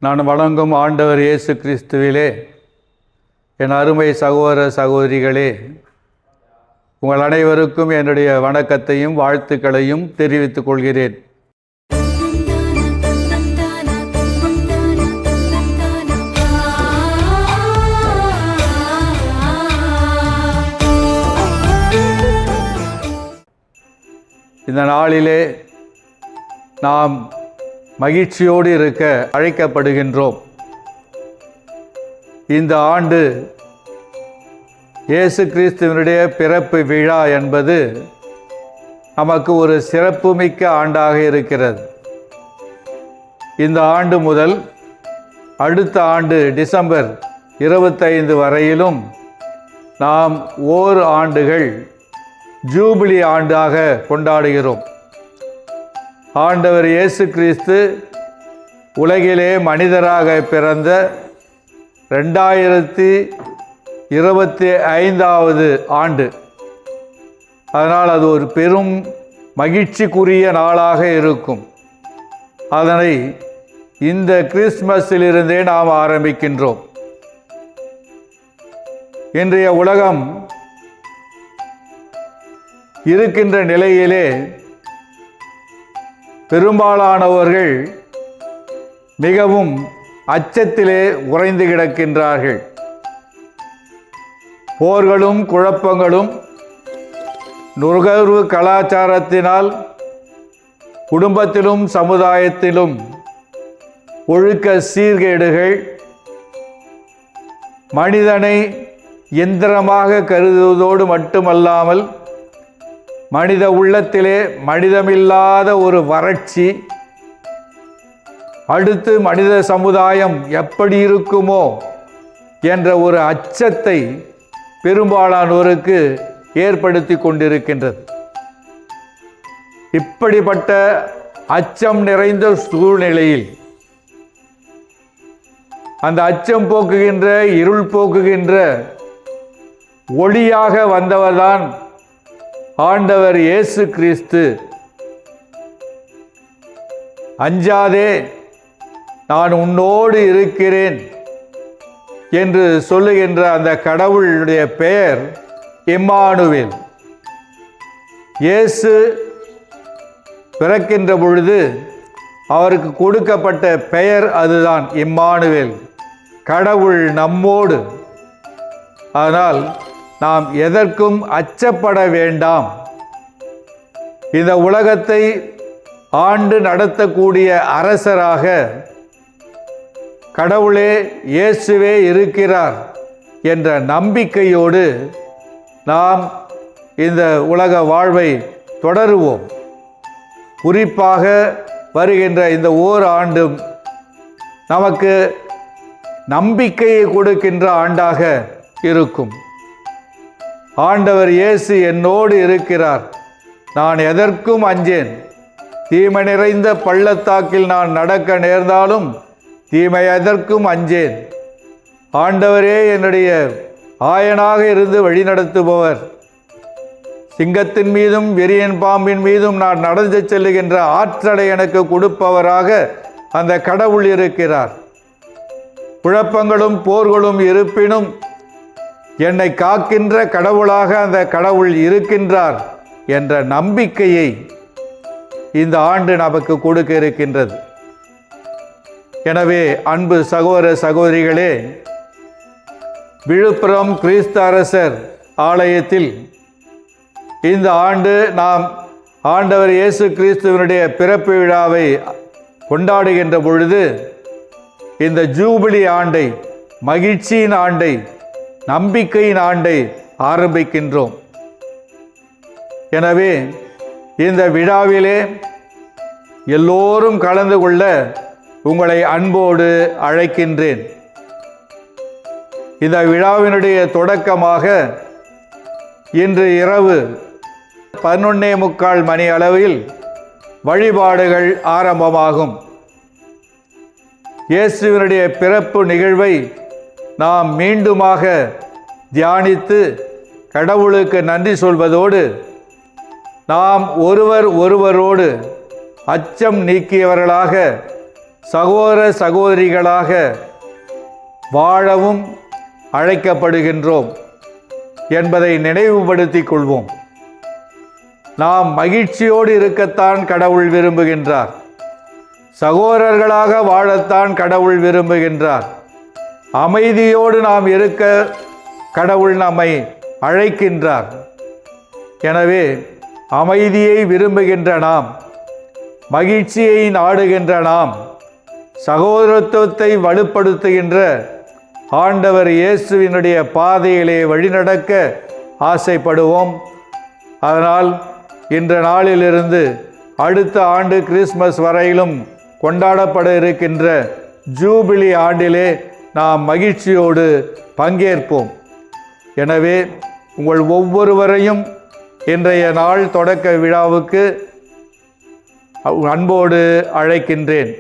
நான் வணங்கும் ஆண்டவர் இயேசு கிறிஸ்துவிலே என் அருமை சகோதர சகோதரிகளே, உங்கள் அனைவருக்கும் என்னுடைய வணக்கத்தையும் வாழ்த்துக்களையும் தெரிவித்துக் கொள்கிறேன். இந்த நாளிலே நாம் மகிழ்ச்சியோடு இருக்க அழைக்கப்படுகின்றோம். இந்த ஆண்டு இயேசு கிறிஸ்துவினுடைய பிறப்பு விழா என்பது நமக்கு ஒரு சிறப்புமிக்க ஆண்டாக இருக்கிறது. இந்த ஆண்டு முதல் அடுத்த ஆண்டு டிசம்பர் 25 வரையிலும் நாம் ஓர் ஆண்டுகள் ஜூபிலி ஆண்டாக கொண்டாடுகிறோம். ஆண்டவர் இயேசு கிறிஸ்து உலகிலே மனிதராக பிறந்த 2025வது ஆண்டு. அதனால் அது ஒரு பெரும் மகிழ்ச்சிக்குரிய நாளாக இருக்கும். அதனை இந்த கிறிஸ்மஸிலிருந்தே நாம் ஆரம்பிக்கின்றோம். இன்றைய உலகம் இருக்கின்ற நிலையிலே பெரும்பாலானவர்கள் மிகவும் அச்சத்திலே உறைந்து கிடக்கின்றார்கள். போர்களும் குழப்பங்களும் நுகர்வு கலாச்சாரத்தினால் குடும்பத்திலும் சமுதாயத்திலும் ஒழுக்க சீர்கேடுகள், மனிதனை எந்திரமாக கருதுவதோடு மட்டுமல்லாமல் மனித உள்ளத்திலே மனிதமில்லாத ஒரு வறட்சி, அடுத்து மனித சமுதாயம் எப்படி இருக்குமோ என்ற ஒரு அச்சத்தை பெரும்பாலானோருக்கு ஏற்படுத்தி கொண்டிருக்கின்றது. இப்படிப்பட்ட அச்சம் நிறைந்த சூழ்நிலையில் அந்த அச்சம் போக்குகின்ற, இருள் போக்குகின்ற ஒளியாக வந்தவர்தான் ஆண்டவர் இயேசு கிறிஸ்து. அஞ்சாதே, நான் உன்னோடு இருக்கிறேன் என்று சொல்லுகின்ற அந்த கடவுளுடைய பெயர் இம்மானுவேல். இயேசு பிறக்கின்ற பொழுது அவருக்கு கொடுக்கப்பட்ட பெயர் அதுதான், இம்மானுவேல், கடவுள் நம்மோடு. ஆனால் நாம் எதற்கும் அச்சப்பட வேண்டாம். இந்த உலகத்தை ஆண்டு நடத்தக்கூடிய அரசராக கடவுளே இயேசுவே இருக்கிறார் என்ற நம்பிக்கையோடு நாம் இந்த உலக வாழ்வை தொடருவோம். குறிப்பாக வருகின்ற இந்த ஓர் ஆண்டும் நமக்கு நம்பிக்கையை கொடுக்கின்ற ஆண்டாக இருக்கும். ஆண்டவர் இயேசு என்னோடு இருக்கிறார், நான் எதற்கும் அஞ்சேன். தீமை நிறைந்த பள்ளத்தாக்கில் நான் நடக்க நேர்ந்தாலும் தீமை எதற்கும் அஞ்சேன். ஆண்டவரே என்னுடைய ஆயனாக இருந்து வழிநடத்துபவர். சிங்கத்தின் மீதும் விரியன் பாம்பின் மீதும் நான் நடந்து செல்லுகின்ற ஆற்றலை எனக்கு கொடுப்பவராக அந்த கடவுள் இருக்கிறார். குழப்பங்களும் போர்களும் இருப்பினும் என்னை காக்கின்ற கடவுளாக அந்த கடவுள் இருக்கின்றார் என்ற நம்பிக்கையை இந்த ஆண்டு நமக்கு கொடுக்க இருக்கின்றது. எனவே அன்பு சகோதர சகோதரிகளே, விழுப்புரம் கிறிஸ்து அரசர் ஆலயத்தில் இந்த ஆண்டு நாம் ஆண்டவர் இயேசு கிறிஸ்துவனுடைய பிறப்பு விழாவை கொண்டாடுகின்ற பொழுது இந்த ஜூபிலி ஆண்டை, மகிழ்ச்சியின் ஆண்டை, நம்பிக்கையின் ஆண்டை ஆரம்பிக்கின்றோம். எனவே இந்த விழாவிலே எல்லோரும் கலந்து கொள்ள உங்களை அன்போடு அழைக்கின்றேன். இந்த விழாவினுடைய தொடக்கமாக இன்று இரவு 11:45 மணி அளவில் வழிபாடுகள் ஆரம்பமாகும். இயேசுவினுடைய பிறப்பு நிகழ்வை நாம் மீண்டுமாக தியானித்து கடவுளுக்கு நன்றி சொல்வதோடு நாம் ஒருவரோடு அச்சம் நீக்கியவர்களாக சகோதர சகோதரிகளாக வாழவும் அழைக்கப்படுகின்றோம் என்பதை நினைவுபடுத்திக் கொள்வோம். நாம் மகிழ்ச்சியோடு இருக்கத்தான் கடவுள் விரும்புகின்றார். சகோதரர்களாக வாழத்தான் கடவுள் விரும்புகின்றார். அமைதியோடு நாம் இருக்க கடவுள் நம்மை அழைக்கின்றார். எனவே அமைதியை விரும்புகின்ற நாம், மகிழ்ச்சியை நாடுகின்ற நாம், சகோதரத்துவத்தை வலுப்படுத்துகின்ற ஆண்டவர் இயேசுவினுடைய பாதையிலே வழிநடக்க ஆசைப்படுவோம். அதனால் இன்ற நாளிலிருந்து அடுத்த ஆண்டு கிறிஸ்மஸ் வரையிலும் கொண்டாடப்பட இருக்கின்ற ஜூபிலி ஆண்டிலே நாம் மகிழ்ச்சியோடு பங்கேற்போம். எனவே உங்கள் ஒவ்வொருவரையும் இன்றைய நாள் தொடக்க விழாவுக்கு அன்போடு அழைக்கின்றேன்.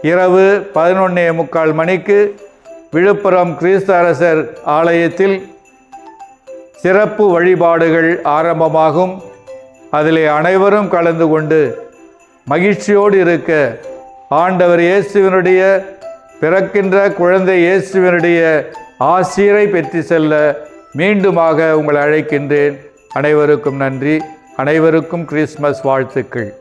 இரவு 11:45 மணிக்கு விழுப்புரம் கிறிஸ்து அரசர் ஆலயத்தில் சிறப்பு வழிபாடுகள் ஆரம்பமாகும். அதிலே அனைவரும் கலந்து கொண்டு மகிழ்ச்சியோடு இருக்க ஆண்டவர் இயேசுவினுடைய பிறக்கின்ற குழந்தை இயேசுவினுடைய ஆசீரை பெற்று செல்ல மீண்டுமாக உங்களை அழைக்கின்றேன். அனைவருக்கும் நன்றி. அனைவருக்கும் கிறிஸ்மஸ் வாழ்த்துக்கள்.